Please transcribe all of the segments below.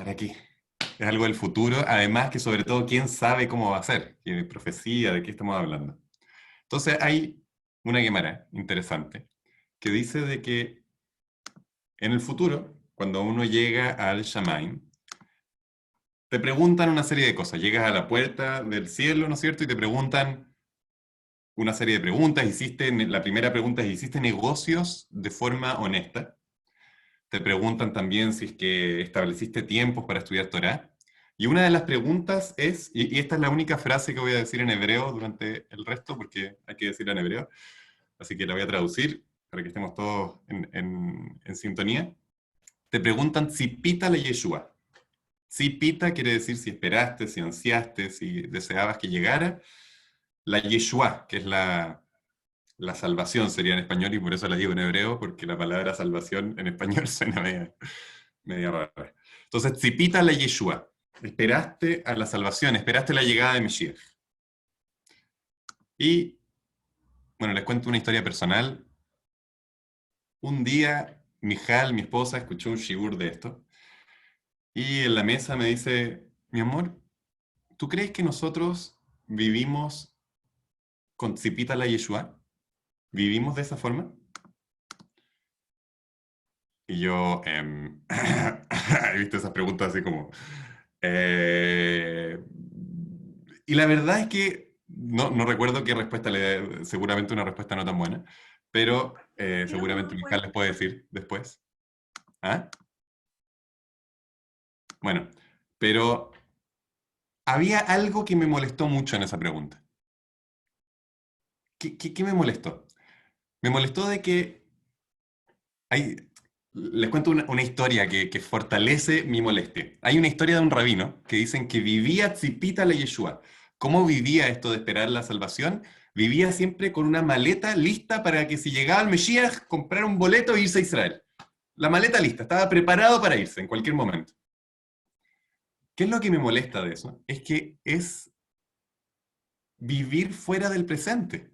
¿Para qué? Es algo del futuro, además que sobre todo, ¿quién sabe cómo va a ser? ¿Qué profecía? ¿De qué estamos hablando? Entonces hay una Gemara interesante que dice de que en el futuro, cuando uno llega al Shamaim, te preguntan una serie de cosas. Llegas a la puerta del cielo, ¿no es cierto? Y te preguntan una serie de preguntas. La primera pregunta es, ¿hiciste negocios de forma honesta? Te preguntan también si es que estableciste tiempos para estudiar Torá. Y una de las preguntas es, y esta es la única frase que voy a decir en hebreo durante el resto, porque hay que decirla en hebreo, así que la voy a traducir para que estemos todos en sintonía. Te preguntan si pita la Yeshua. Si pita quiere decir si esperaste, si ansiaste, si deseabas que llegara. La Yeshua, que es la salvación sería en español, y por eso la digo en hebreo, porque la palabra salvación en español suena media rara. Entonces, Tzipita la Yeshua. Esperaste a la salvación, esperaste la llegada de Mesías. Y, bueno, les cuento una historia personal. Un día, Mijal, mi esposa, escuchó un shibur de esto, y en la mesa me dice, mi amor, ¿tú crees que nosotros vivimos con Tzipita la Yeshua? ¿Vivimos de esa forma? Y yo, he visto esas preguntas así como... eh, y la verdad es que no recuerdo qué respuesta seguramente una respuesta no tan buena, pero Era muy seguramente Mical buena. les puede decir después. ¿Ah? Bueno, pero había algo que me molestó mucho en esa pregunta. ¿Qué me molestó? Me molestó de que hay... Les cuento una historia que fortalece mi molestia. Hay una historia de un rabino que dicen que vivía Tzipita la Yeshua. ¿Cómo vivía esto de esperar la salvación? Vivía siempre con una maleta lista para que si llegaba el Mesías, comprar un boleto e irse a Israel. La maleta lista, estaba preparado para irse en cualquier momento. ¿Qué es lo que me molesta de eso? Es que es vivir fuera del presente.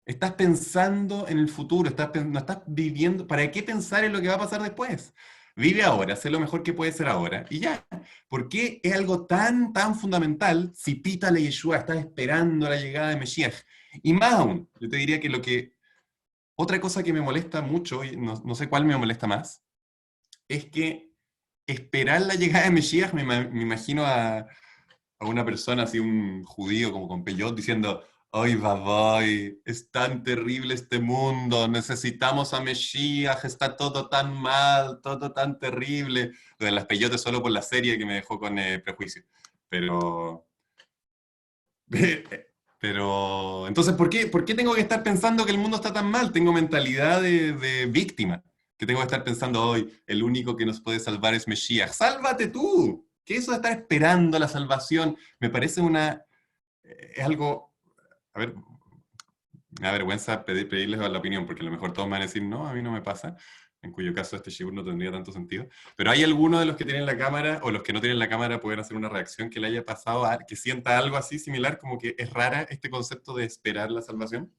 Estás pensando en el futuro, no estás viviendo. ¿Para qué pensar en lo que va a pasar después? Vive ahora, sé lo mejor que puede ser ahora y ya. ¿Por qué es algo tan fundamental si pita la Yeshua, estás esperando la llegada de Mesías? Y más aún, yo te diría que otra cosa que me molesta mucho, y no sé cuál me molesta más, es que esperar la llegada de Mesías, me imagino a una persona, así un judío como con peyot, diciendo, ¡ay, babay! Es tan terrible este mundo, necesitamos a Mesías, está todo tan mal, todo tan terrible. Lo de las peyotes solo por la serie que me dejó con prejuicio. Pero... Pero, entonces, ¿por qué tengo que estar pensando que el mundo está tan mal? Tengo mentalidad de víctima, que tengo que estar pensando hoy, el único que nos puede salvar es Mesías. ¡Sálvate tú! ¿Qué es eso de estar esperando la salvación? Me parece es algo, a ver, me da vergüenza pedirles la opinión, porque a lo mejor todos me van a decir, no, a mí no me pasa, en cuyo caso este shiur no tendría tanto sentido. Pero hay alguno de los que tienen la cámara, o los que no tienen la cámara, pueden hacer una reacción que le haya pasado, que sienta algo así similar, como que es rara este concepto de esperar la salvación.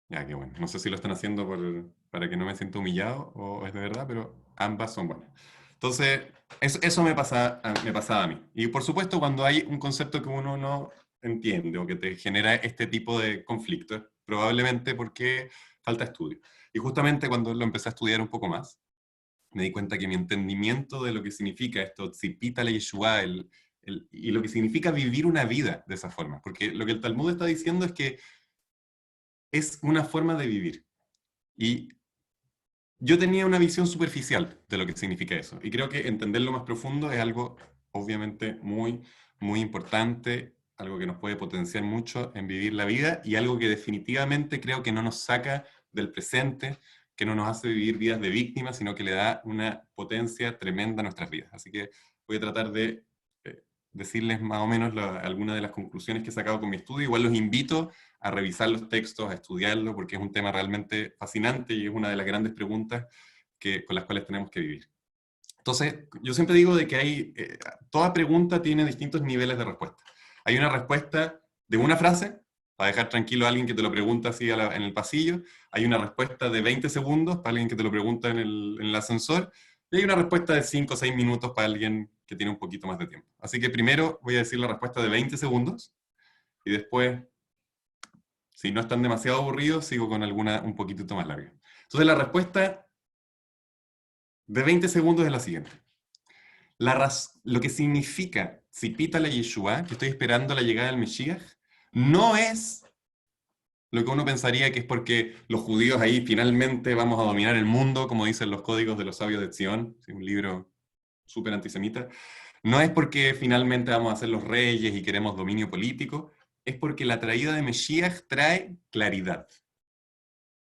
Ya, qué bueno. No sé si lo están haciendo para que no me sienta humillado o es de verdad, pero ambas son buenas. Entonces, eso me pasaba a mí. Y por supuesto, cuando hay un concepto que uno no entiende o que te genera este tipo de conflictos, probablemente porque falta estudio. Y justamente cuando lo empecé a estudiar un poco más, me di cuenta que mi entendimiento de lo que significa esto, Tzipita la Yeshua, y lo que significa vivir una vida de esa forma. Porque lo que el Talmud está diciendo es que es una forma de vivir. Y yo tenía una visión superficial de lo que significa eso. Y creo que entenderlo más profundo es algo, obviamente, muy importante, algo que nos puede potenciar mucho en vivir la vida y algo que definitivamente creo que no nos saca del presente, que no nos hace vivir vidas de víctimas, sino que le da una potencia tremenda a nuestras vidas. Así que voy a tratar de decirles más o menos algunas de las conclusiones que he sacado con mi estudio. Igual los invito a revisar los textos, a estudiarlo, porque es un tema realmente fascinante y es una de las grandes preguntas con las cuales tenemos que vivir. Entonces, yo siempre digo de que toda pregunta tiene distintos niveles de respuesta. Hay una respuesta de una frase, para dejar tranquilo a alguien que te lo pregunta así en el pasillo. Hay una respuesta de 20 segundos para alguien que te lo pregunta en el ascensor. Y hay una respuesta de 5 o 6 minutos para alguien que tiene un poquito más de tiempo. Así que primero voy a decir la respuesta de 20 segundos y después, si no están demasiado aburridos, sigo con alguna un poquitito más larga. Entonces la respuesta de 20 segundos es la siguiente. Lo que significa Tzipita la Yeshua, que estoy esperando la llegada del Mesías, no es lo que uno pensaría que es porque los judíos ahí finalmente vamos a dominar el mundo, como dicen los códigos de los sabios de Zion, un libro súper antisemita. No es porque finalmente vamos a ser los reyes y queremos dominio político, es porque la traída de Mesías trae claridad.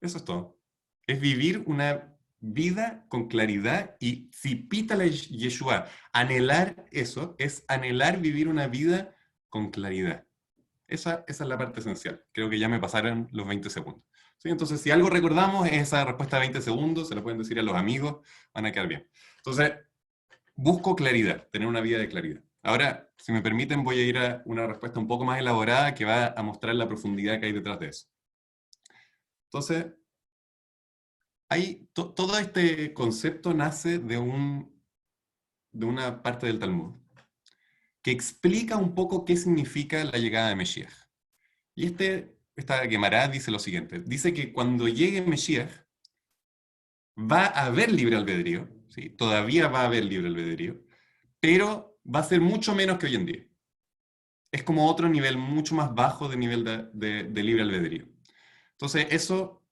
Eso es todo. Es vivir una vida con claridad y Tzipita la Yeshua, anhelar eso, es anhelar vivir una vida con claridad. Esa es la parte esencial. Creo que ya me pasaron los 20 segundos. ¿Sí? Entonces, si algo recordamos es esa respuesta de 20 segundos, se lo pueden decir a los amigos, van a quedar bien. Entonces, busco claridad, tener una vida de claridad. Ahora, si me permiten, voy a ir a una respuesta un poco más elaborada que va a mostrar la profundidad que hay detrás de eso. Entonces, todo este concepto nace de una parte del Talmud que explica un poco qué significa la llegada de Mesías. Y esta Gemara dice lo siguiente, dice que cuando llegue Mesías va a haber libre albedrío, ¿sí? Todavía va a haber libre albedrío, pero va a ser mucho menos que hoy en día. Es como otro nivel mucho más bajo de nivel de libre albedrío. Entonces, eso,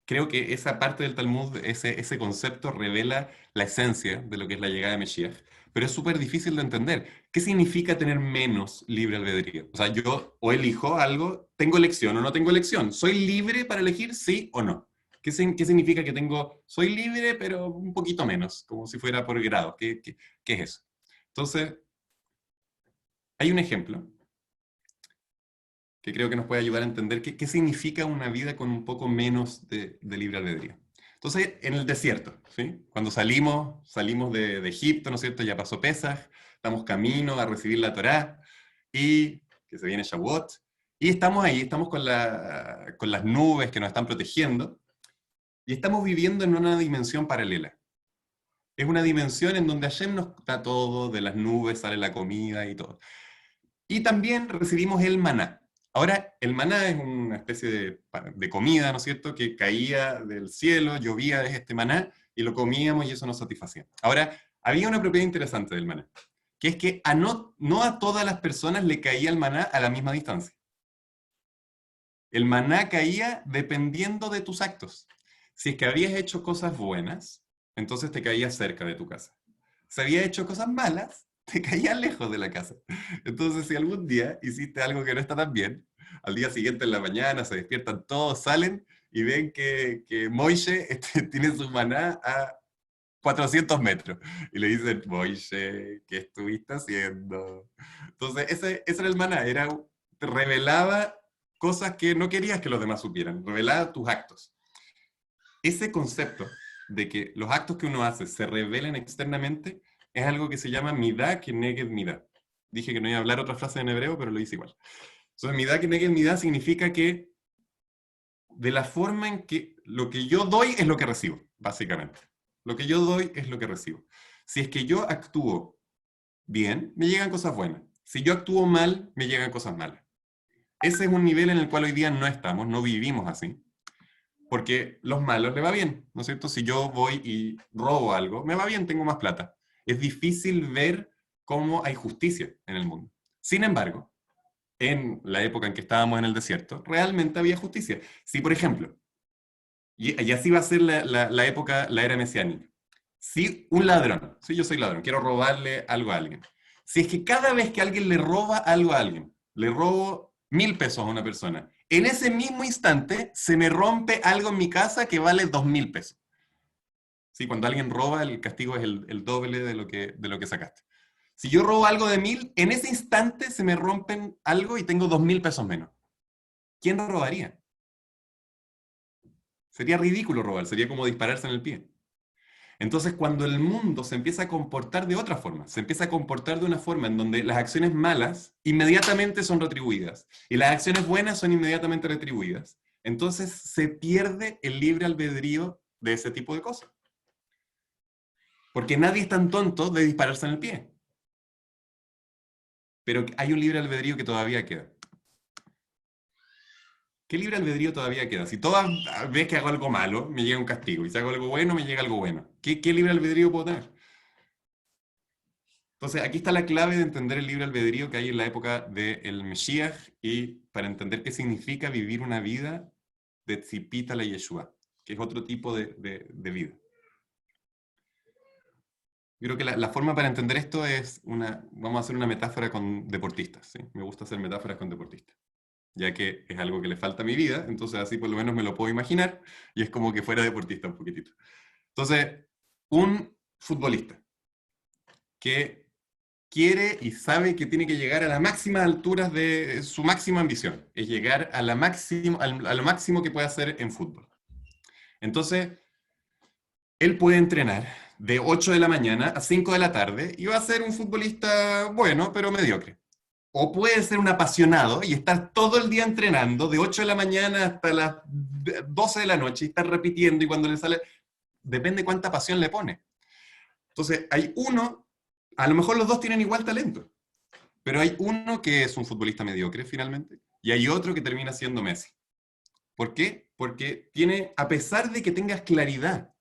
creo que esa parte del Talmud, ese concepto revela la esencia de lo que es la llegada de Mesías, pero es súper difícil de entender. ¿Qué significa tener menos libre albedrío? O sea, yo o elijo algo, tengo elección o no tengo elección. ¿Soy libre para elegir sí o no? ¿Qué significa que soy libre pero un poquito menos, como si fuera por grado? ¿Qué es eso? Entonces, hay un ejemplo que creo que nos puede ayudar a entender qué significa una vida con un poco menos de libre albedrío. Entonces, en el desierto, ¿sí? Cuando salimos de Egipto, ¿no es cierto? Ya pasó Pesaj, estamos camino a recibir la Torá, y que se viene Shavuot, y estamos ahí, estamos con las nubes que nos están protegiendo, y estamos viviendo en una dimensión paralela. Es una dimensión en donde Hashem nos da todo, de las nubes sale la comida y todo. Y también recibimos el maná. Ahora, el maná es una especie de comida, ¿no es cierto?, que caía del cielo, llovía de este maná, y lo comíamos y eso nos satisfacía. Ahora, había una propiedad interesante del maná, que es que no a todas las personas le caía el maná a la misma distancia. El maná caía dependiendo de tus actos. Si es que habías hecho cosas buenas, entonces te caía cerca de tu casa. Si habías hecho cosas malas, te caía lejos de la casa. Entonces, si algún día hiciste algo que no está tan bien, al día siguiente en la mañana se despiertan todos, salen y ven que Moishe tiene su maná a 400 metros. Y le dicen, Moishe, ¿qué estuviste haciendo? Entonces, ese era el maná, te revelaba cosas que no querías que los demás supieran, revelaba tus actos. Ese concepto de que los actos que uno hace se revelen externamente es algo que se llama midá keneged midá. Dije que no iba a hablar otra frase en hebreo, pero lo hice igual. Entonces, midá keneged midá significa que de la forma en que lo que yo doy es lo que recibo, básicamente. Lo que yo doy es lo que recibo. Si es que yo actúo bien, me llegan cosas buenas. Si yo actúo mal, me llegan cosas malas. Ese es un nivel en el cual hoy día no estamos, no vivimos así. Porque los malos le va bien, ¿no es cierto? Si yo voy y robo algo, me va bien, tengo más plata. Es difícil ver cómo hay justicia en el mundo. Sin embargo, en la época en que estábamos en el desierto, realmente había justicia. Si, por ejemplo, y así va a ser la época, la era mesiánica. Si un ladrón, si yo soy ladrón, quiero robarle algo a alguien. Si es que cada vez que alguien le roba algo a alguien, le robo 1.000 pesos a una persona, en ese mismo instante se me rompe algo en mi casa que vale 2.000 pesos. Sí, cuando alguien roba, el castigo es el doble de lo que sacaste. Si yo robo algo de 1.000, en ese instante se me rompen algo y tengo 2.000 pesos menos. ¿Quién robaría? Sería ridículo robar, sería como dispararse en el pie. Entonces, cuando el mundo se empieza a comportar de otra forma, se empieza a comportar de una forma en donde las acciones malas inmediatamente son retribuidas y las acciones buenas son inmediatamente retribuidas, entonces se pierde el libre albedrío de ese tipo de cosas. Porque nadie es tan tonto de dispararse en el pie. Pero hay un libre albedrío que todavía queda. ¿Qué libre albedrío todavía queda? Si todas veces que hago algo malo, me llega un castigo. Y si hago algo bueno, me llega algo bueno. ¿Qué libre albedrío puedo tener? Entonces, aquí está la clave de entender el libre albedrío que hay en la época del Mesías y para entender qué significa vivir una vida de Tzipita la Yeshua, que es otro tipo de vida. Yo creo que la forma para entender esto es vamos a hacer una metáfora con deportistas, ¿sí? Me gusta hacer metáforas con deportistas, ya que es algo que le falta a mi vida, entonces así por lo menos me lo puedo imaginar y es como que fuera deportista un poquitito. Entonces, un futbolista que quiere y sabe que tiene que llegar a las máximas alturas de su máxima ambición, es llegar a a lo máximo que puede hacer en fútbol. Entonces, él puede entrenar de 8 de la mañana a 5 de la tarde y va a ser un futbolista bueno, pero mediocre. O puede ser un apasionado y estar todo el día entrenando de 8 de la mañana hasta las 12 de la noche y estar repitiendo y cuando le sale, depende cuánta pasión le pone. Entonces, hay uno, a lo mejor los dos tienen igual talento, pero hay uno que es un futbolista mediocre finalmente y hay otro que termina siendo Messi. ¿Por qué? Porque tiene, a pesar de que tengas claridad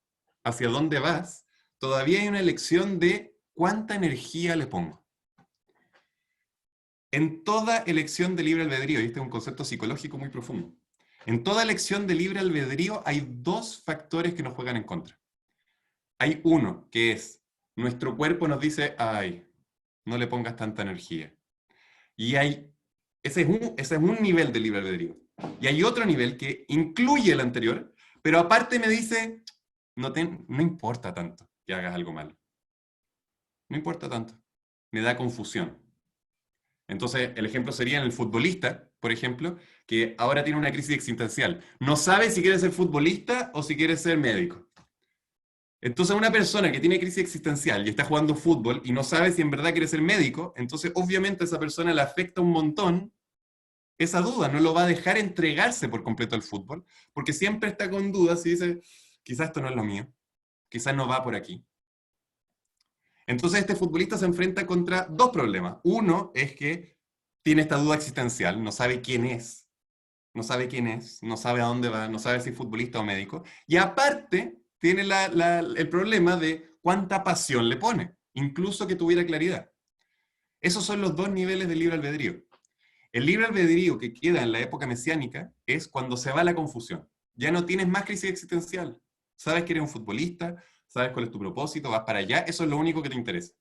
hacia dónde vas, todavía hay una elección de cuánta energía le pongo. En toda elección de libre albedrío, y este es un concepto psicológico muy profundo, en toda elección de libre albedrío hay dos factores que nos juegan en contra. Hay uno que es, nuestro cuerpo nos dice, ay, no le pongas tanta energía. Y ese es un nivel de libre albedrío. Y hay otro nivel que incluye el anterior, pero aparte me dice, no importa tanto que hagas algo malo. No importa tanto. Me da confusión. Entonces, el ejemplo sería en el futbolista, por ejemplo, que ahora tiene una crisis existencial. No sabe si quiere ser futbolista o si quiere ser médico. Entonces, una persona que tiene crisis existencial y está jugando fútbol y no sabe si en verdad quiere ser médico, entonces obviamente a esa persona le afecta un montón esa duda, no lo va a dejar entregarse por completo al fútbol, porque siempre está con dudas y dice, quizás esto no es lo mío, quizás no va por aquí. Entonces este futbolista se enfrenta contra dos problemas. Uno es que tiene esta duda existencial, no sabe quién es, no sabe quién es, no sabe a dónde va, no sabe si es futbolista o médico. Y aparte tiene el problema de cuánta pasión le pone, incluso que tuviera claridad. Esos son los dos niveles del libre albedrío. El libre albedrío que queda en la época mesiánica es cuando se va la confusión. Ya no tienes más crisis existencial. Sabes que eres un futbolista, sabes cuál es tu propósito, vas para allá, eso es lo único que te interesa.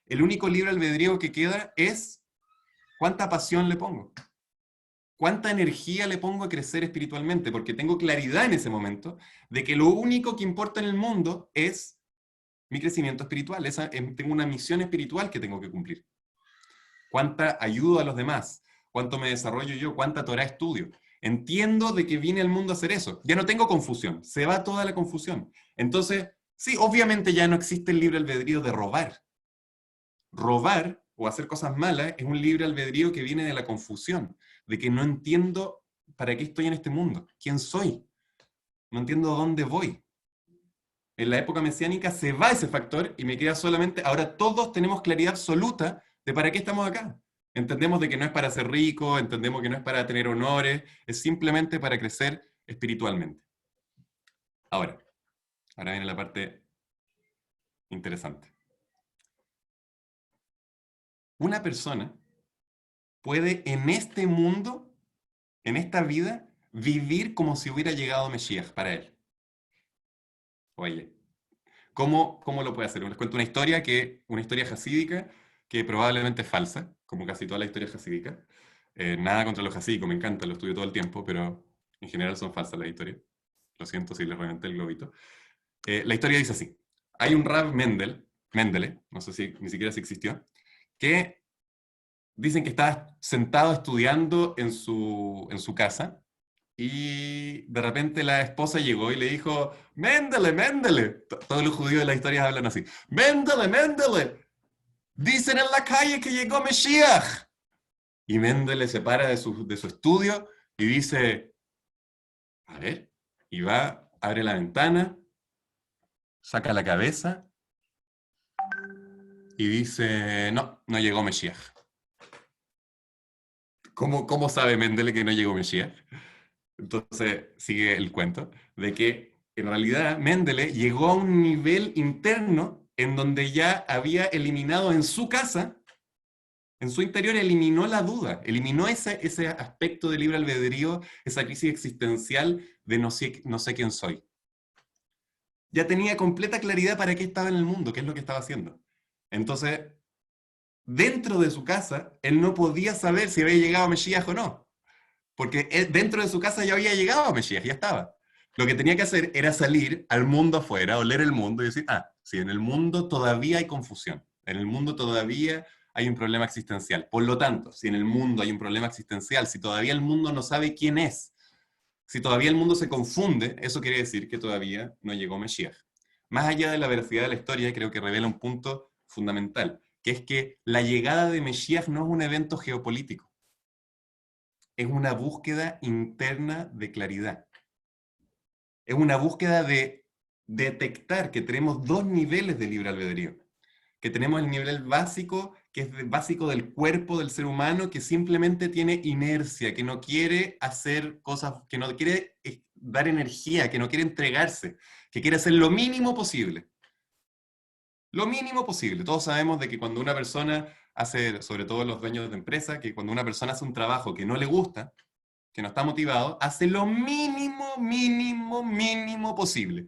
El único libre albedrío que queda es cuánta pasión le pongo, cuánta energía le pongo a crecer espiritualmente, porque tengo claridad en ese momento de que lo único que importa en el mundo es mi crecimiento espiritual. Tengo una misión espiritual que tengo que cumplir. Cuánta ayudo a los demás, cuánto me desarrollo yo, cuánta Torah estudio. Entiendo de que vine al mundo a hacer eso. Ya no tengo confusión, se va toda la confusión. Entonces, sí, obviamente ya no existe el libre albedrío de robar. Robar o hacer cosas malas es un libre albedrío que viene de la confusión, de que no entiendo para qué estoy en este mundo, quién soy, no entiendo dónde voy. En la época mesiánica se va ese factor y me queda solamente, ahora todos tenemos claridad absoluta de para qué estamos acá. Entendemos de que no es para ser rico, entendemos que no es para tener honores, es simplemente para crecer espiritualmente. Ahora, ahora viene la parte interesante. Una persona puede en este mundo, en esta vida, vivir como si hubiera llegado Mesías para él. Oye, ¿cómo lo puede hacer? Les cuento una historia jasídica que probablemente es falsa, como casi toda la historia jasídica. Nada contra los hasídicos, me encanta, lo estudio todo el tiempo, pero en general son falsas las historias. Lo siento si les reventé el globito. La historia dice así. Hay un Rav Mendele, no sé si ni siquiera si existió, que dicen que estaba sentado estudiando en su casa y de repente la esposa llegó y le dijo, Méndele, Méndele. Todos los judíos de las historias hablan así. Méndele, Méndele. Dicen en la calle que llegó Mesías. Y Méndele se para de su estudio y dice, a ver, y va, abre la ventana, saca la cabeza y dice, no, no llegó Mesías. ¿Cómo sabe Mendele que no llegó Mesías? Entonces sigue el cuento de que en realidad Mendele llegó a un nivel interno en donde ya había eliminado en su casa, en su interior, eliminó la duda, eliminó ese aspecto de libre albedrío, esa crisis existencial de no sé quién soy. Ya tenía completa claridad para qué estaba en el mundo, qué es lo que estaba haciendo. Entonces, dentro de su casa, él no podía saber si había llegado Mesías o no, porque dentro de su casa ya había llegado Mesías, ya estaba. Lo que tenía que hacer era salir al mundo afuera, oler el mundo y decir, sí, en el mundo todavía hay confusión, en el mundo todavía hay un problema existencial. Por lo tanto, si en el mundo hay un problema existencial, si todavía el mundo no sabe quién es, si todavía el mundo se confunde, eso quiere decir que todavía no llegó Mesías. Más allá de la veracidad de la historia, creo que revela un punto fundamental, que es que la llegada de Mesías no es un evento geopolítico, es una búsqueda interna de claridad. Es una búsqueda de detectar que tenemos dos niveles de libre albedrío. Que tenemos el nivel básico, que es básico del cuerpo del ser humano, que simplemente tiene inercia, que no quiere hacer cosas, que no quiere dar energía, que no quiere entregarse, que quiere hacer lo mínimo posible. Lo mínimo posible. Todos sabemos de que cuando una persona hace, sobre todo los dueños de empresa, que cuando una persona hace un trabajo que no le gusta, que no está motivado, hace lo mínimo, mínimo, mínimo posible.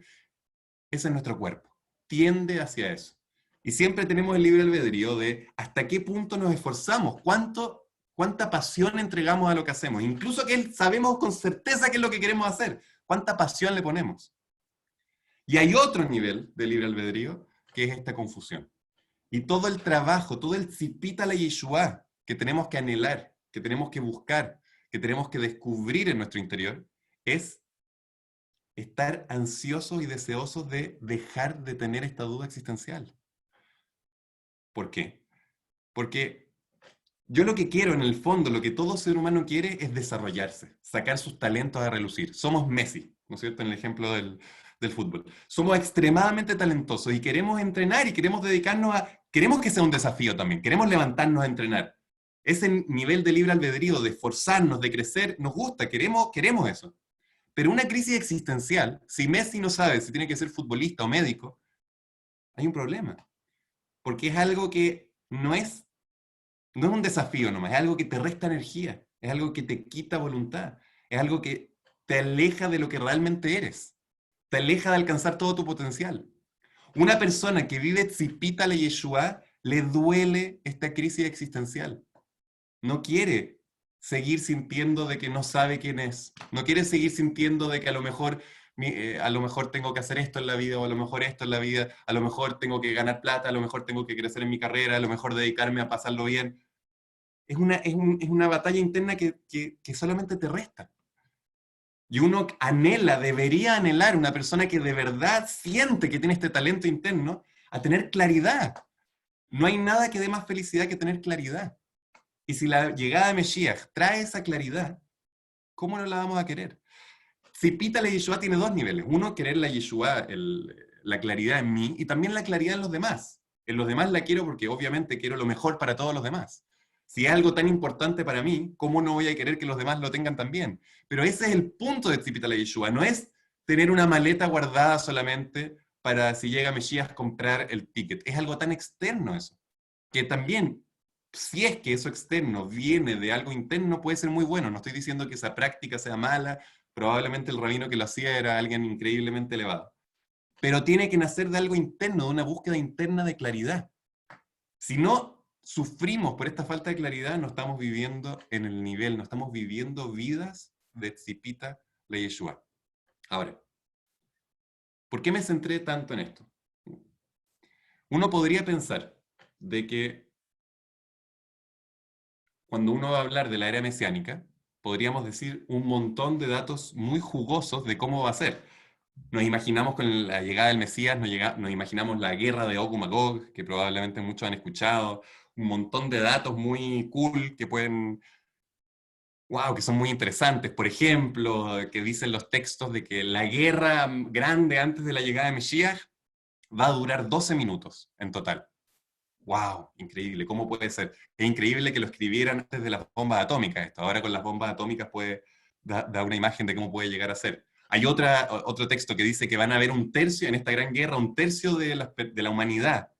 Ese es nuestro cuerpo. Tiende hacia eso. Y siempre tenemos el libre albedrío de hasta qué punto nos esforzamos, cuánta pasión entregamos a lo que hacemos, incluso que sabemos con certeza qué es lo que queremos hacer, cuánta pasión le ponemos. Y hay otro nivel de libre albedrío que es esta confusión. Y todo el trabajo, todo el tzipita la Yeshua que tenemos que anhelar, que tenemos que buscar, que tenemos que descubrir en nuestro interior, es estar ansiosos y deseosos de dejar de tener esta duda existencial. ¿Por qué? Porque yo lo que quiero en el fondo, lo que todo ser humano quiere es desarrollarse, sacar sus talentos a relucir. Somos Messi, ¿no es cierto? En el ejemplo del fútbol. Somos extremadamente talentosos y queremos entrenar y queremos dedicarnos a... Queremos que sea un desafío también, queremos levantarnos a entrenar. Ese nivel de libre albedrío, de esforzarnos, de crecer, nos gusta, queremos eso. Pero una crisis existencial, si Messi no sabe si tiene que ser futbolista o médico, hay un problema. Porque es algo que no es un desafío nomás, es algo que te resta energía, es algo que te quita voluntad, es algo que te aleja de lo que realmente eres, te aleja de alcanzar todo tu potencial. Una persona que vive tzipita la Yeshua le duele esta crisis existencial. No quiere seguir sintiendo de que no sabe quién es. No quiere seguir sintiendo de que a lo mejor tengo que hacer esto en la vida, o a lo mejor esto en la vida, a lo mejor tengo que ganar plata, a lo mejor tengo que crecer en mi carrera, a lo mejor dedicarme a pasarlo bien. Es una batalla interna que solamente te resta. Y uno anhela, debería anhelar, una persona que de verdad siente que tiene este talento interno, a tener claridad. No hay nada que dé más felicidad que tener claridad. Y si la llegada de Mesías trae esa claridad, ¿cómo no la vamos a querer? Zipita la Yeshua tiene dos niveles. Uno, querer la Yeshua, la claridad en mí, y también la claridad en los demás. En los demás la quiero porque obviamente quiero lo mejor para todos los demás. Si es algo tan importante para mí, ¿cómo no voy a querer que los demás lo tengan también? Pero ese es el punto de Zipita la Yeshua. No es tener una maleta guardada solamente para si llega Mesías comprar el ticket. Es algo tan externo eso. Que también si es que eso externo viene de algo interno, puede ser muy bueno. No estoy diciendo que esa práctica sea mala, probablemente el rabino que lo hacía era alguien increíblemente elevado. Pero tiene que nacer de algo interno, de una búsqueda interna de claridad. Si no sufrimos por esta falta de claridad, no estamos viviendo en el nivel, no estamos viviendo vidas de Tzipita le Yeshua. Ahora, ¿por qué me centré tanto en esto? Uno podría pensar de que cuando uno va a hablar de la era mesiánica, podríamos decir un montón de datos muy jugosos de cómo va a ser. Nos imaginamos con la llegada del Mesías, nos imaginamos la guerra de Og y Magog, que probablemente muchos han escuchado, un montón de datos muy cool que pueden, wow, que son muy interesantes. Por ejemplo, que dicen los textos de que la guerra grande antes de la llegada de Mesías va a durar 12 minutos en total. wow, increíble, ¿cómo puede ser? Es increíble que lo escribieran antes de las bombas atómicas esto. Ahora con las bombas atómicas puede dar una imagen de cómo puede llegar a ser. Hay otro texto que dice que van a haber un tercio, en esta gran guerra, un tercio de la humanidad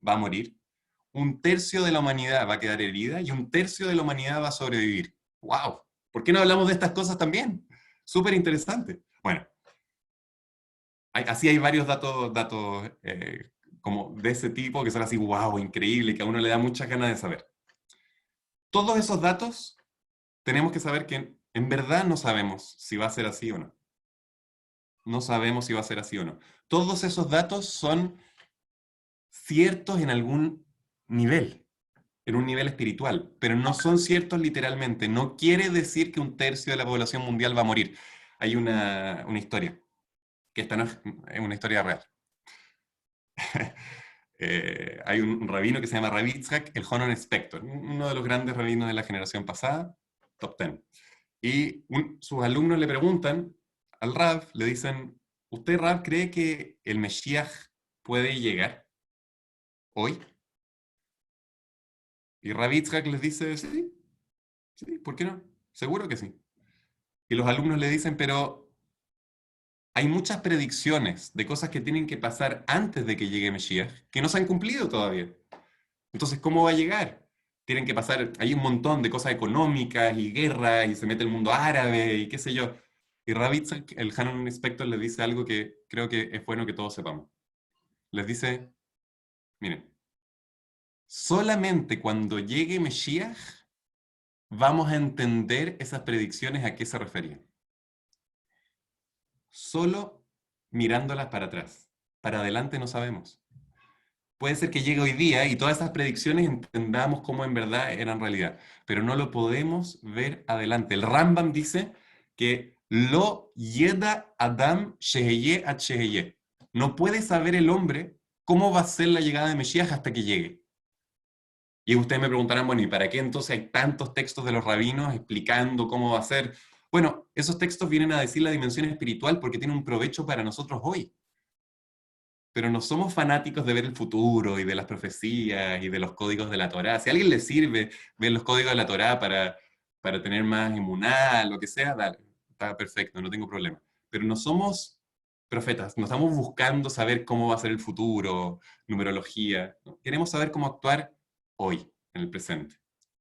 va a morir, un tercio de la humanidad va a quedar herida y un tercio de la humanidad va a sobrevivir. ¡Wow! ¿Por qué no hablamos de estas cosas también? Súper interesante. Bueno, así hay varios datos como de ese tipo que son así, wow, increíble, que a uno le da muchas ganas de saber. Todos esos datos tenemos que saber que en verdad no sabemos si va a ser así o no. No sabemos si va a ser así o no. Todos esos datos son ciertos en algún nivel, en un nivel espiritual, pero no son ciertos literalmente. No quiere decir que un tercio de la población mundial va a morir. Hay una historia, que esta no es una historia real. Hay un rabino que se llama Rabbi Yitzhak, el Honon Spector, uno de los grandes rabinos de la generación pasada, top 10. Y sus alumnos le preguntan al Rab, le dicen, ¿usted, Rab, cree que el Mesías puede llegar hoy? Y Rabbi Yitzhak les dice, sí, sí, ¿por qué no? Seguro que sí. Y los alumnos le dicen, pero hay muchas predicciones de cosas que tienen que pasar antes de que llegue Mesías que no se han cumplido todavía. Entonces, ¿cómo va a llegar? Tienen que pasar, hay un montón de cosas económicas y guerras y se mete el mundo árabe y qué sé yo. Y Ravitzak, el Hanon Inspector, les dice algo que creo que es bueno que todos sepamos. Les dice, miren, solamente cuando llegue Mesías vamos a entender esas predicciones a qué se referían. Solo mirándolas para atrás. Para adelante no sabemos. Puede ser que llegue hoy día y todas esas predicciones entendamos cómo en verdad eran realidad, pero no lo podemos ver adelante. El Rambam dice que lo yeda Adam sheheye at sheheye. No puede saber el hombre cómo va a ser la llegada de Mesías hasta que llegue. Y ustedes me preguntarán, bueno, ¿y para qué entonces hay tantos textos de los rabinos explicando cómo va a ser? Bueno, esos textos vienen a decir la dimensión espiritual porque tienen un provecho para nosotros hoy, pero no somos fanáticos de ver el futuro y de las profecías y de los códigos de la Torá. Si a alguien le sirve ver los códigos de la Torá para tener más inmunidad, lo que sea, dale, está perfecto, no tengo problema. Pero no somos profetas, no estamos buscando saber cómo va a ser el futuro, numerología. ¿No? Queremos saber cómo actuar hoy, en el presente.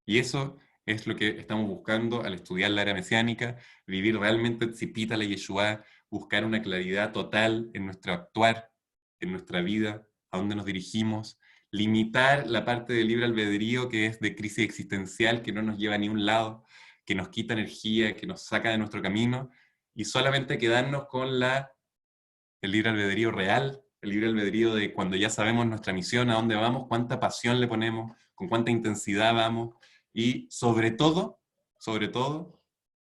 Y eso es lo que estamos buscando al estudiar la era mesiánica, vivir realmente Tzipita la Yeshua, buscar una claridad total en nuestro actuar, en nuestra vida, a dónde nos dirigimos, limitar la parte del libre albedrío que es de crisis existencial, que no nos lleva a ni un lado, que nos quita energía, que nos saca de nuestro camino, y solamente quedarnos con el libre albedrío real, el libre albedrío de cuando ya sabemos nuestra misión, a dónde vamos, cuánta pasión le ponemos, con cuánta intensidad vamos, y sobre todo,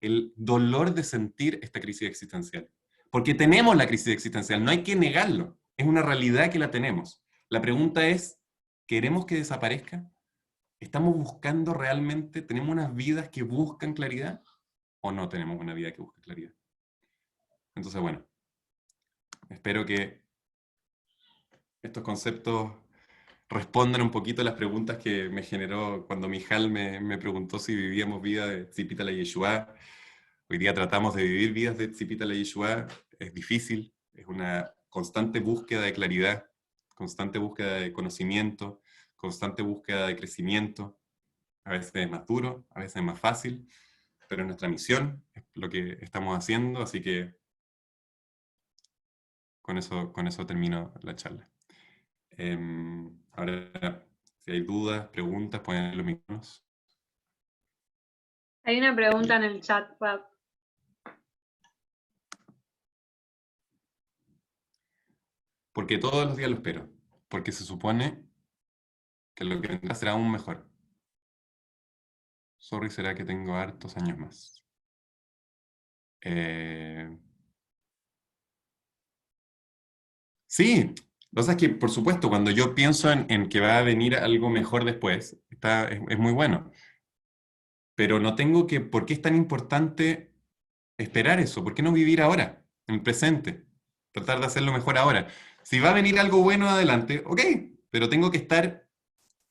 el dolor de sentir esta crisis existencial. Porque tenemos la crisis existencial, no hay que negarlo, es una realidad que la tenemos. La pregunta es, ¿queremos que desaparezca? ¿Estamos buscando realmente, tenemos unas vidas que buscan claridad o no tenemos una vida que busca claridad? Entonces, bueno, espero que estos conceptos respondan un poquito a las preguntas que me generó cuando Mijal me preguntó si vivíamos vida de Tzipita la Yeshua. Hoy día tratamos de vivir vidas de Tzipita la Yeshua, es difícil, es una constante búsqueda de claridad, constante búsqueda de conocimiento, constante búsqueda de crecimiento. A veces es más duro, a veces es más fácil, pero es nuestra misión, es lo que estamos haciendo, así que con eso termino la charla. Ahora, si hay dudas, preguntas, pueden los micrófonos. Hay una pregunta en el chat, Pap. Porque todos los días lo espero, porque se supone que lo que vendrá será aún mejor. Sorry, será que tengo hartos años más. Sí, lo que pasa es que, por supuesto, cuando yo pienso en que va a venir algo mejor después, es muy bueno. Pero no tengo que, ¿por qué es tan importante esperar eso? ¿Por qué no vivir ahora, en presente? Tratar de hacerlo mejor ahora. Si va a venir algo bueno adelante, ok, pero tengo que estar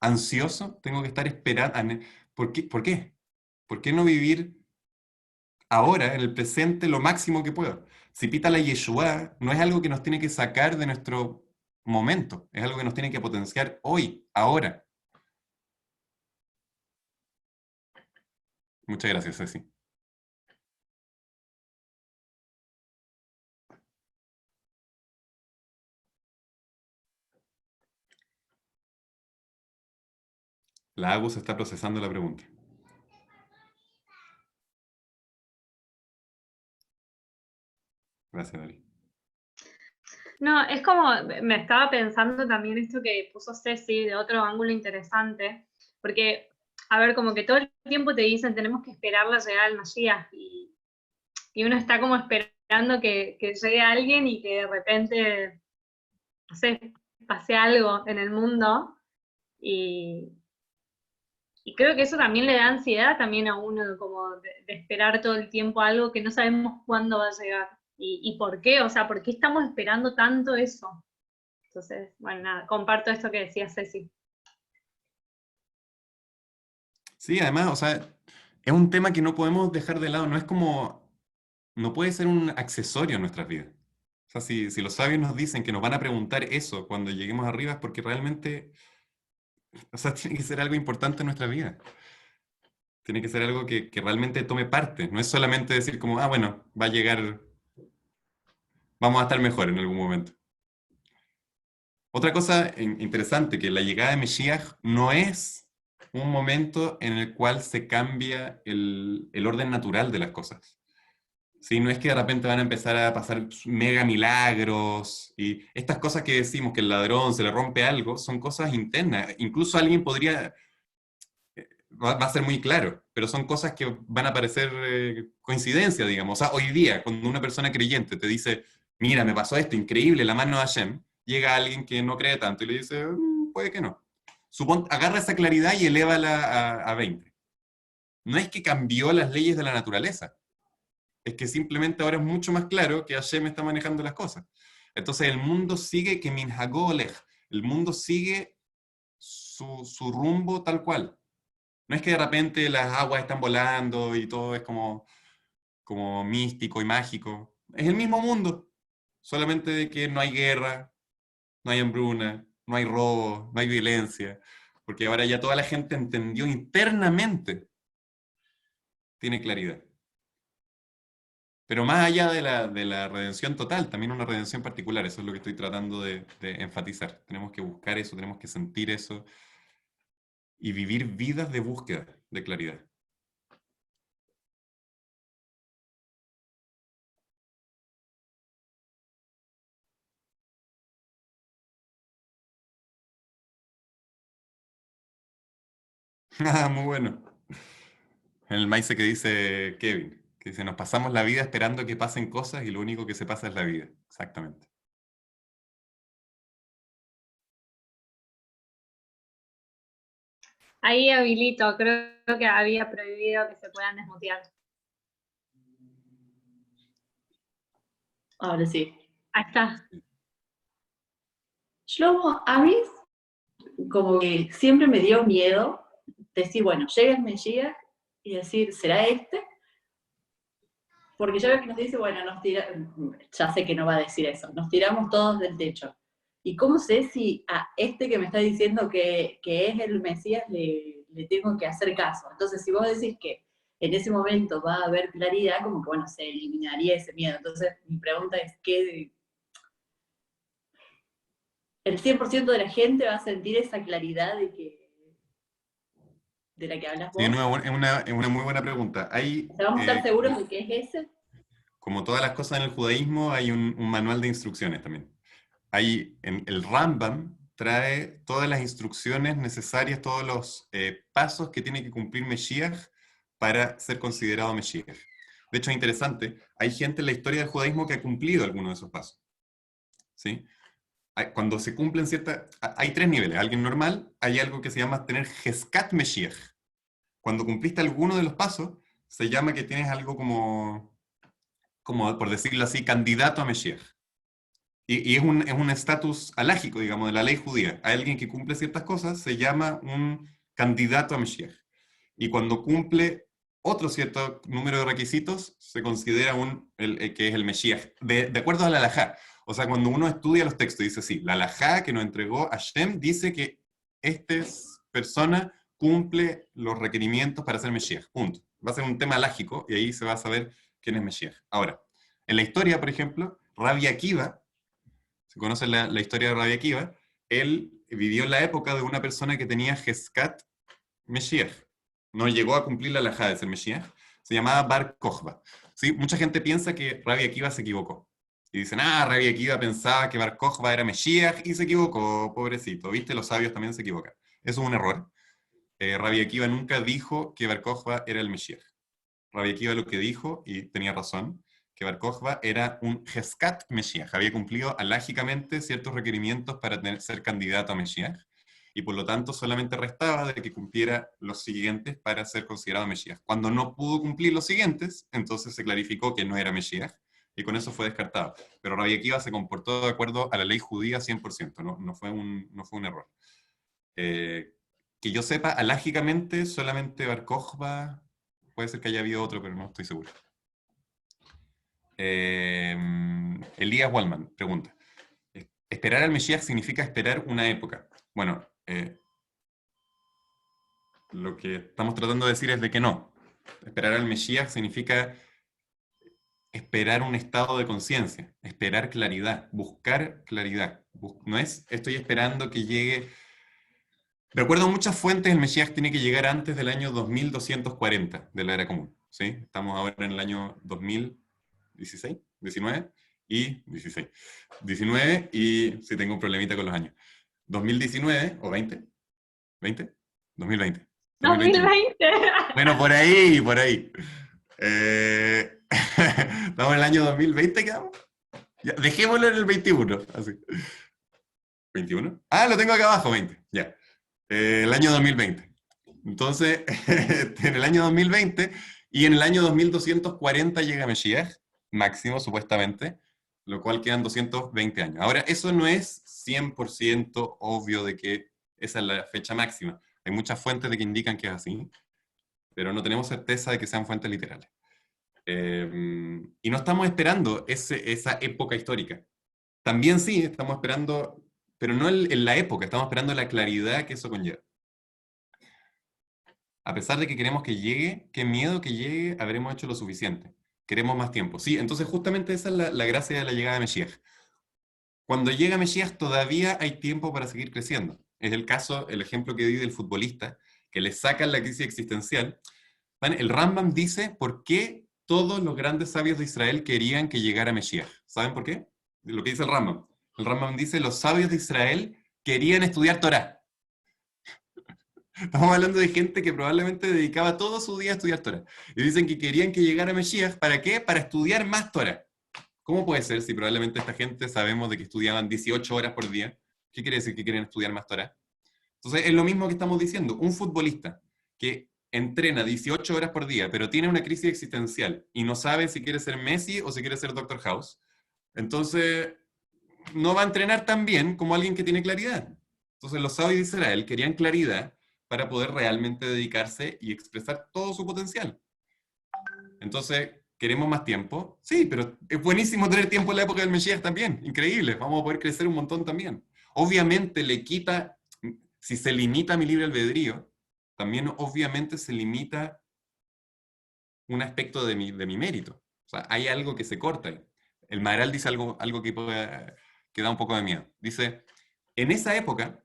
ansioso, tengo que estar esperando. ¿Por qué? ¿Por qué? ¿Por qué no vivir ahora, en el presente, lo máximo que puedo? Si pita la Yeshua, no es algo que nos tiene que sacar de nuestro momento, es algo que nos tiene que potenciar hoy, ahora. Muchas gracias, Ceci. La Agus está procesando la pregunta. Gracias, Dari. No, es como, me estaba pensando también esto que puso Ceci de otro ángulo interesante, porque, a ver, como que todo el tiempo te dicen tenemos que esperar la llegada del Mashiach, y uno está como esperando que llegue alguien y que de repente, no sé, pase algo en el mundo, y, y creo que eso también le da ansiedad también a uno, como de esperar todo el tiempo algo que no sabemos cuándo va a llegar, y por qué, o sea, ¿por qué estamos esperando tanto eso? Entonces, bueno, nada, comparto esto que decía Ceci. Sí, además, o sea, es un tema que no podemos dejar de lado, no es como, no puede ser un accesorio en nuestras vidas. O sea, si los sabios nos dicen que nos van a preguntar eso cuando lleguemos arriba es porque realmente, o sea, tiene que ser algo importante en nuestra vida. Tiene que ser algo que realmente tome parte. No es solamente decir como, ah, bueno, va a llegar, vamos a estar mejor en algún momento. Otra cosa interesante, que la llegada de Mesías no es un momento en el cual se cambia el orden natural de las cosas. ¿Sí? No es que de repente van a empezar a pasar mega milagros y estas cosas que decimos que el ladrón se le rompe algo son cosas internas. Incluso alguien podría, va a ser muy claro, pero son cosas que van a parecer coincidencia, digamos. O sea, hoy día, cuando una persona creyente te dice, mira, me pasó esto, increíble, la mano de Hashem, llega alguien que no cree tanto y le dice, puede que no. Agarra esa claridad y elévala a 20. No es que cambió las leyes de la naturaleza, es que simplemente ahora es mucho más claro que Hashem está manejando las cosas. Entonces el mundo sigue que minhagó olej, el mundo sigue su rumbo tal cual. No es que de repente las aguas están volando y todo es como místico y mágico. Es el mismo mundo, solamente de que no hay guerra, no hay hambruna, no hay robo, no hay violencia, porque ahora ya toda la gente entendió internamente, tiene claridad. Pero más allá de la redención total, también una redención particular, eso es lo que estoy tratando de enfatizar. Tenemos que buscar eso, tenemos que sentir eso y vivir vidas de búsqueda de claridad. Ah, muy bueno. En el maíz que dice Kevin, que dice, nos pasamos la vida esperando que pasen cosas y lo único que se pasa es la vida. Exactamente. Ahí habilito, creo que había prohibido que se puedan desmutear. Ahora sí. Ahí está. Shlomo, a mí como que siempre me dio miedo decir, bueno, llega el Mesías y decir, ¿será este? Porque ya ves que nos dice, bueno, ya sé que no va a decir eso, nos tiramos todos del techo. ¿Y cómo sé si a este que me está diciendo que es el Mesías le tengo que hacer caso? Entonces, si vos decís que en ese momento va a haber claridad, como que, bueno, se eliminaría ese miedo. Entonces, mi pregunta es, ¿el 100% de la gente va a sentir esa claridad de la que hablas Sí, de vos? nuevo, es una muy buena pregunta. O sea, ¿vamos a estar seguros de que es ese? Como todas las cosas en el judaísmo, hay un manual de instrucciones también. El Rambam trae todas las instrucciones necesarias, todos los pasos que tiene que cumplir Mesías para ser considerado Mesías. De hecho, es interesante, hay gente en la historia del judaísmo que ha cumplido alguno de esos pasos. ¿Sí? Cuando se cumplen ciertas... Hay tres niveles. Alguien normal, hay algo que se llama tener Heskat Mesías. Cuando cumpliste alguno de los pasos, se llama que tienes algo como por decirlo así, candidato a Mesías. Y es un estatus alágico, digamos, de la ley judía. A alguien que cumple ciertas cosas se llama un candidato a Mashiach. Y cuando cumple otro cierto número de requisitos, se considera que es el Mesías, de acuerdo a la halajá. O sea, cuando uno estudia los textos, dice sí, la halajá que nos entregó Hashem dice que esta persona cumple los requerimientos para ser Mesías, punto. Va a ser un tema halágico y ahí se va a saber quién es Mesías. Ahora, en la historia, por ejemplo, Rabbi Akiva, se conoce la historia de Rabbi Akiva, él vivió en la época de una persona que tenía Hezkat Mesías. No llegó a cumplir la halajá de ser Mesías. Se llamaba Bar Kokhba. ¿Sí? Mucha gente piensa que Rabbi Akiva se equivocó. Y dicen, Rabbi Akiva pensaba que Bar Kokhba era Mesías y se equivocó, pobrecito. ¿Viste? Los sabios también se equivocan. Eso es un error. Rabbi Akiva nunca dijo que Bar Kokhba era el Mesías. Rabbi Akiva lo que dijo, y tenía razón, que Bar Kokhba era un Hezkat Mesías. Había cumplido alágicamente ciertos requerimientos para ser candidato a Mesías. Y por lo tanto solamente restaba de que cumpliera los siguientes para ser considerado Mesías. Cuando no pudo cumplir los siguientes, entonces se clarificó que no era Mesías, y con eso fue descartado. Pero Rabbi Akiva se comportó de acuerdo a la ley judía 100%, no fue un error. Que yo sepa, alágicamente, solamente Bar Kokhba, puede ser que haya habido otro, pero no estoy seguro. Elías Wallman pregunta, ¿esperar al Mesías significa esperar una época? Bueno, lo que estamos tratando de decir es de que no. Esperar al Mesías significa esperar un estado de conciencia, esperar claridad, buscar claridad. No es estoy esperando que llegue. De acuerdo a muchas fuentes, el Mesías tiene que llegar antes del año 2240 de la era común. ¿Sí? Estamos ahora en el año 2016, 19 y 16. 19 y si tengo un problemita con los años. 2019 o 20. ¿20? 2020. 2020. Bueno, por ahí, por ahí. Estamos en el año 2020, ¿quedamos? Ya, dejémoslo en el 21, así. ¿21? Ah, lo tengo acá abajo, 20, ya. El año 2020. Entonces, en el año 2020 y en el año 2240 llega Mesías, máximo supuestamente, lo cual quedan 220 años. Ahora, eso no es 100% obvio de que esa es la fecha máxima. Hay muchas fuentes de que indican que es así, pero no tenemos certeza de que sean fuentes literales. Y no estamos esperando esa época histórica. También sí, estamos esperando, pero no en la época, estamos esperando la claridad que eso conlleva. A pesar de que queremos que llegue, qué miedo que llegue, habremos hecho lo suficiente. Queremos más tiempo. Sí, entonces justamente esa es la gracia de la llegada de Mesías. Cuando llega Mesías todavía hay tiempo para seguir creciendo. Es el caso, el ejemplo que di del futbolista, que le sacan la crisis existencial. El Rambam dice por qué todos los grandes sabios de Israel querían que llegara Mesías. ¿Saben por qué? Lo que dice el Rambam. El Rambam dice, los sabios de Israel querían estudiar Torá. Estamos hablando de gente que probablemente dedicaba todo su día a estudiar Torá. Y dicen que querían que llegara Mesías, ¿para qué? Para estudiar más Torá. ¿Cómo puede ser si probablemente esta gente sabemos de que estudiaban 18 horas por día? ¿Qué quiere decir que quieren estudiar más Torá? Entonces es lo mismo que estamos diciendo. Un futbolista que entrena 18 horas por día, pero tiene una crisis existencial y no sabe si quiere ser Messi o si quiere ser Doctor House, entonces no va a entrenar tan bien como alguien que tiene claridad. Entonces los sabios de Israel querían claridad para poder realmente dedicarse y expresar todo su potencial. Entonces, ¿queremos más tiempo? Sí, pero es buenísimo tener tiempo en la época del Mesías también. Increíble, vamos a poder crecer un montón también. Obviamente le quita, si se limita mi libre albedrío, también obviamente se limita un aspecto de mi mérito. O sea, hay algo que se corta ahí. El Maharal dice algo que da un poco de miedo. Dice, en esa época,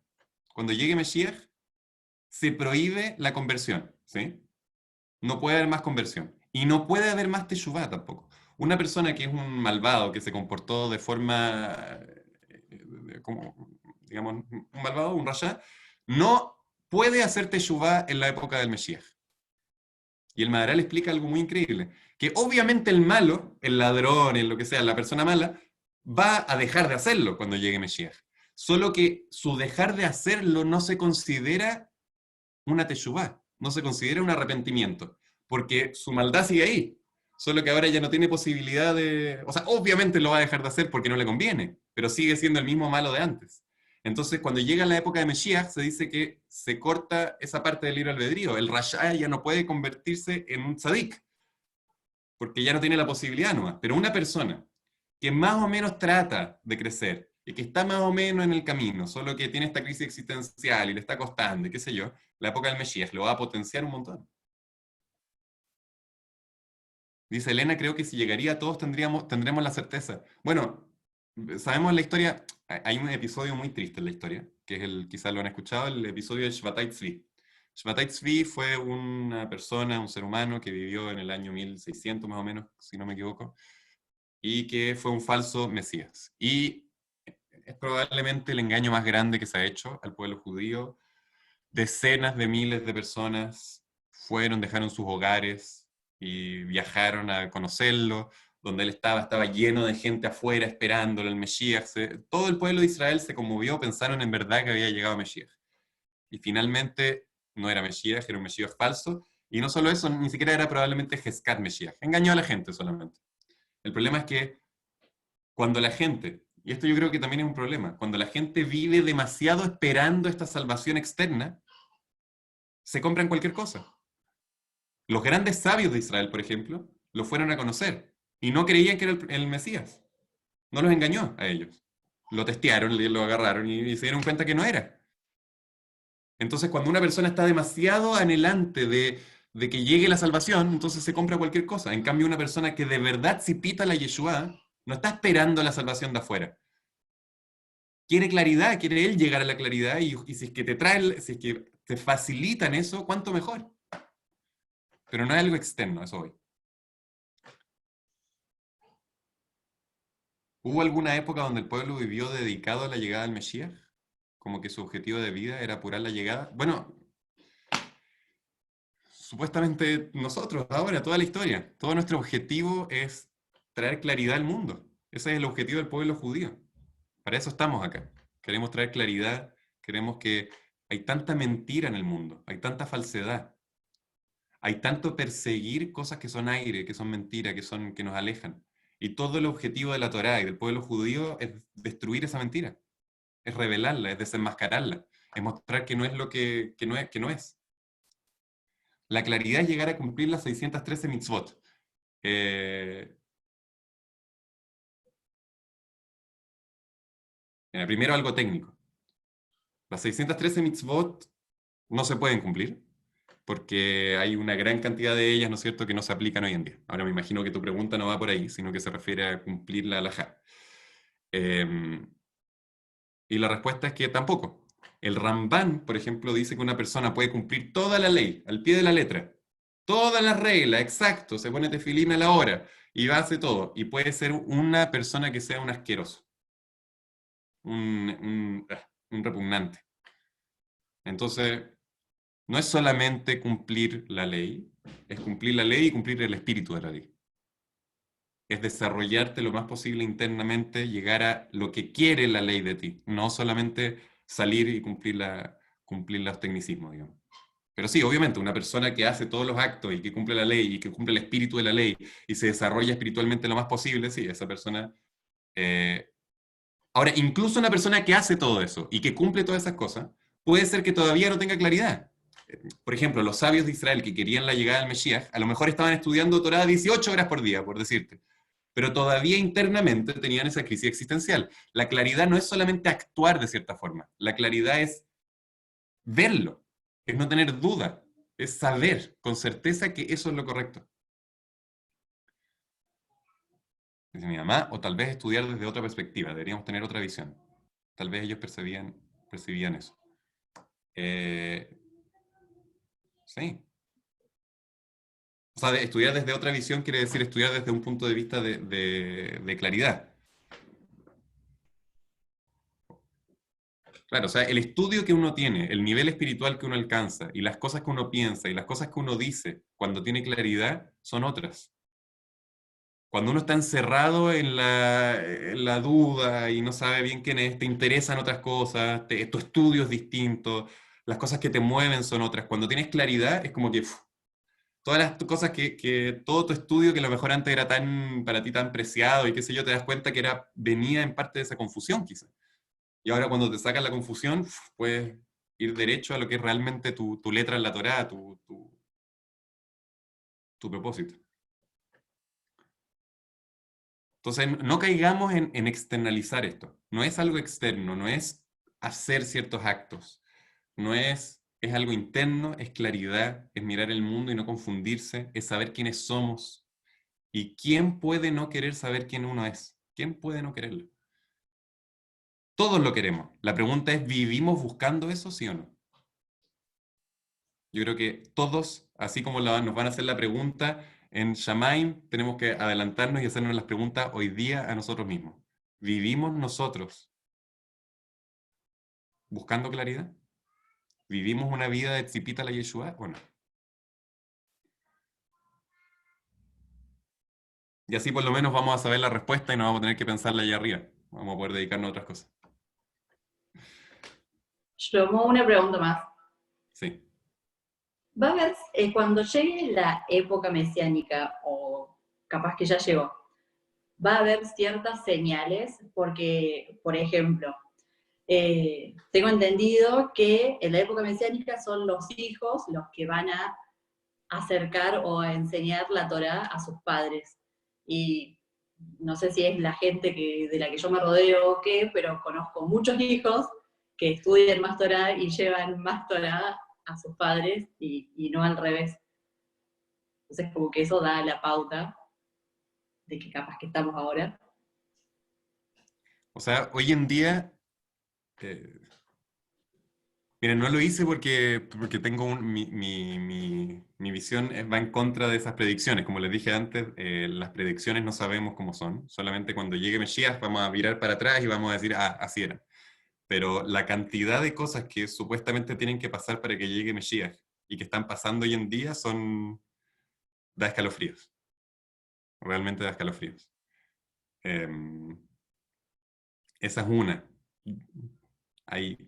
cuando llegue Mesías, se prohíbe la conversión, ¿sí? No puede haber más conversión. Y no puede haber más teshuvá tampoco. Una persona que es un malvado, que se comportó de forma, como, digamos, un malvado, un rasha, no puede hacer teshuvá en la época del Mesías. Y el Maharal explica algo muy increíble, que obviamente el malo, el ladrón, lo que sea, la persona mala, va a dejar de hacerlo cuando llegue Mesías. Solo que su dejar de hacerlo no se considera una teshuvá, no se considera un arrepentimiento, porque su maldad sigue ahí, solo que ahora ya no tiene posibilidad de... O sea, obviamente lo va a dejar de hacer porque no le conviene, pero sigue siendo el mismo malo de antes. Entonces, cuando llega la época de Mesías, se dice que se corta esa parte del libre albedrío. El Rasha ya no puede convertirse en un tzadik, porque ya no tiene la posibilidad nomás. Pero una persona que más o menos trata de crecer, y que está más o menos en el camino, solo que tiene esta crisis existencial y le está costando, y qué sé yo, la época del Mesías lo va a potenciar un montón. Dice Elena, creo que si llegaría a todos tendremos la certeza. Bueno, sabemos la historia, hay un episodio muy triste en la historia, que es quizás lo han escuchado, el episodio de Shvatai Tzvi. Shvatai Tzvi fue una persona, un ser humano que vivió en el año 1600 más o menos, si no me equivoco, y que fue un falso Mesías. Y es probablemente el engaño más grande que se ha hecho al pueblo judío. Decenas de miles de personas dejaron sus hogares y viajaron a conocerlo. Donde él estaba lleno de gente afuera esperándolo, el Mesías. Todo el pueblo de Israel se conmovió, pensaron en verdad que había llegado Mesías. Y finalmente no era Mesías, era un Mesías falso. Y no solo eso, ni siquiera era probablemente Jezcat Mesías. Engañó a la gente solamente. El problema es que cuando la gente, y esto yo creo que también es un problema, cuando la gente vive demasiado esperando esta salvación externa, se compran cualquier cosa. Los grandes sabios de Israel, por ejemplo, lo fueron a conocer y no creían que era el Mesías. No los engañó a ellos. Lo testearon, lo agarraron y se dieron cuenta que no era. Entonces, cuando una persona está demasiado anhelante de que llegue la salvación, entonces se compra cualquier cosa. En cambio, una persona que de verdad si pita la Yeshua, no está esperando la salvación de afuera. Quiere claridad, quiere él llegar a la claridad y si es que si es que te facilitan eso, cuánto mejor. Pero no es algo externo, eso voy. ¿Hubo alguna época donde el pueblo vivió dedicado a la llegada del Mesías? Como que su objetivo de vida era apurar la llegada. Bueno, supuestamente nosotros, ahora, toda la historia, todo nuestro objetivo es traer claridad al mundo. Ese es el objetivo del pueblo judío. Para eso estamos acá. Queremos traer claridad, queremos que hay tanta mentira en el mundo, hay tanta falsedad, hay tanto perseguir cosas que son aire, que son mentira, que nos alejan. Y todo el objetivo de la Torá y del pueblo judío es destruir esa mentira, es revelarla, es desenmascararla, es mostrar que no es lo que no es. La claridad es llegar a cumplir las 613 mitzvot. Primero algo técnico. Las 613 mitzvot no se pueden cumplir, porque hay una gran cantidad de ellas, ¿no es cierto?, que no se aplican hoy en día. Ahora me imagino que tu pregunta no va por ahí, sino que se refiere a cumplir la halajá. Y la respuesta es que tampoco. El Ramban, por ejemplo, dice que una persona puede cumplir toda la ley, al pie de la letra, todas las reglas, exacto, se pone tefilín a la hora, y hace todo, y puede ser una persona que sea un asqueroso, un repugnante. Entonces, no es solamente cumplir la ley, es cumplir la ley y cumplir el espíritu de la ley. Es desarrollarte lo más posible internamente, llegar a lo que quiere la ley de ti, no solamente salir y cumplir los tecnicismos, digamos. Pero sí, obviamente, una persona que hace todos los actos y que cumple la ley y que cumple el espíritu de la ley y se desarrolla espiritualmente lo más posible, sí, esa persona... Ahora, incluso una persona que hace todo eso y que cumple todas esas cosas, puede ser que todavía no tenga claridad. Por ejemplo, los sabios de Israel que querían la llegada del Mesías, a lo mejor estaban estudiando Torá 18 horas por día, por decirte, pero todavía internamente tenían esa crisis existencial. La claridad no es solamente actuar de cierta forma, la claridad es verlo, es no tener duda, es saber con certeza que eso es lo correcto. Dice mi mamá, o tal vez estudiar desde otra perspectiva, deberíamos tener otra visión. Tal vez ellos percibían eso. Sí. O sea, estudiar desde otra visión quiere decir estudiar desde un punto de vista de claridad. Claro, o sea, el estudio que uno tiene, el nivel espiritual que uno alcanza y las cosas que uno piensa y las cosas que uno dice cuando tiene claridad son otras. Cuando uno está encerrado en la duda y no sabe bien quién es, te interesan otras cosas, tu estudio es distinto, las cosas que te mueven son otras. Cuando tienes claridad es como que todas las cosas que todo tu estudio, que a lo mejor antes era tan, para ti tan preciado y qué sé yo, te das cuenta que venía en parte de esa confusión quizás. Y ahora cuando te sacas la confusión, puedes ir derecho a lo que es realmente tu letra en la Torá, tu propósito. Entonces, no caigamos en externalizar esto. No es algo externo, no es hacer ciertos actos. No es algo interno, es claridad, es mirar el mundo y no confundirse, es saber quiénes somos. ¿Y quién puede no querer saber quién uno es? ¿Quién puede no quererlo? Todos lo queremos. La pregunta es, ¿vivimos buscando eso, sí o no? Yo creo que todos, así como nos van a hacer la pregunta en Shamaim, tenemos que adelantarnos y hacernos las preguntas hoy día a nosotros mismos. ¿Vivimos nosotros buscando claridad? ¿Vivimos una vida de Tzipita la Yeshua o no? Y así por lo menos vamos a saber la respuesta y no vamos a tener que pensarla allá arriba. Vamos a poder dedicarnos a otras cosas. Shlomo, una pregunta más. Sí. Va a haber, cuando llegue la época mesiánica, o capaz que ya llegó, va a haber ciertas señales, porque, por ejemplo, tengo entendido que en la época mesiánica son los hijos los que van a acercar o a enseñar la Torá a sus padres. Y no sé si es la gente de la que yo me rodeo o qué, pero conozco muchos hijos que estudian más Torá y llevan más Torá a sus padres y no al revés. Entonces como que eso da la pauta de que capaz que estamos ahora. O sea, hoy en día, miren, no lo hice porque tengo mi visión va en contra de esas predicciones. Como les dije antes, las predicciones no sabemos cómo son. Solamente cuando llegue Mesías vamos a mirar para atrás y vamos a decir, ah, así era. Pero la cantidad de cosas que supuestamente tienen que pasar para que llegue Mesías y que están pasando hoy en día da escalofríos. Realmente da escalofríos. Esa es una. Hay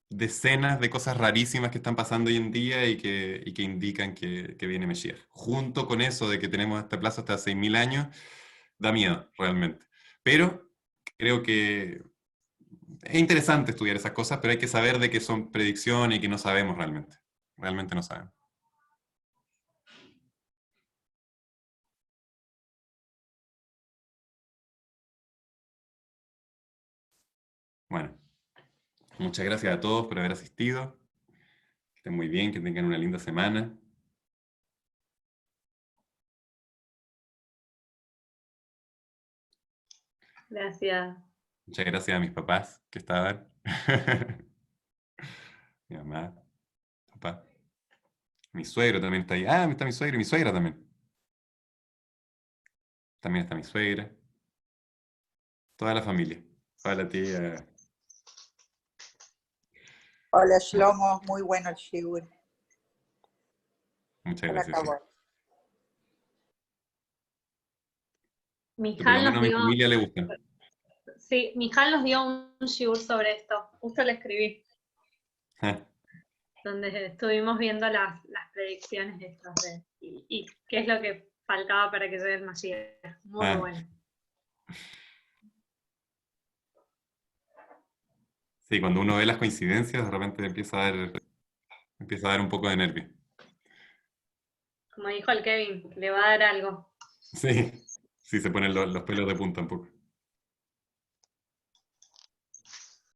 decenas de cosas rarísimas que están pasando hoy en día y que indican que viene Mesías. Junto con eso de que tenemos este plazo hasta 6.000 años, da miedo, realmente. Pero creo que es interesante estudiar esas cosas, pero hay que saber de que son predicciones y que no sabemos realmente. Realmente no sabemos. Bueno, muchas gracias a todos por haber asistido. Que estén muy bien, que tengan una linda semana. Gracias. Muchas gracias a mis papás que estaban. Mi mamá, papá. Mi suegro también está ahí. Ah, está mi suegro y mi suegra también. También está mi suegra. Toda la familia. Toda la tía. Hola Shlomo, muy bueno el shiur. Muchas Hola, gracias. Sí. Cabo. Que por lo Mijal menos nos a mi dio, familia le gustan. sí, Mijal nos dio un shiur sobre esto. Justo le escribí, Ah, donde estuvimos viendo las predicciones estas y qué es lo que faltaba para que llegue el Mashiach. Muy ah. bueno. Sí, cuando uno ve las coincidencias, de repente empieza a dar un poco de nervio. Como dijo el Kevin, le va a dar algo. Sí, sí, se ponen los pelos de punta un poco.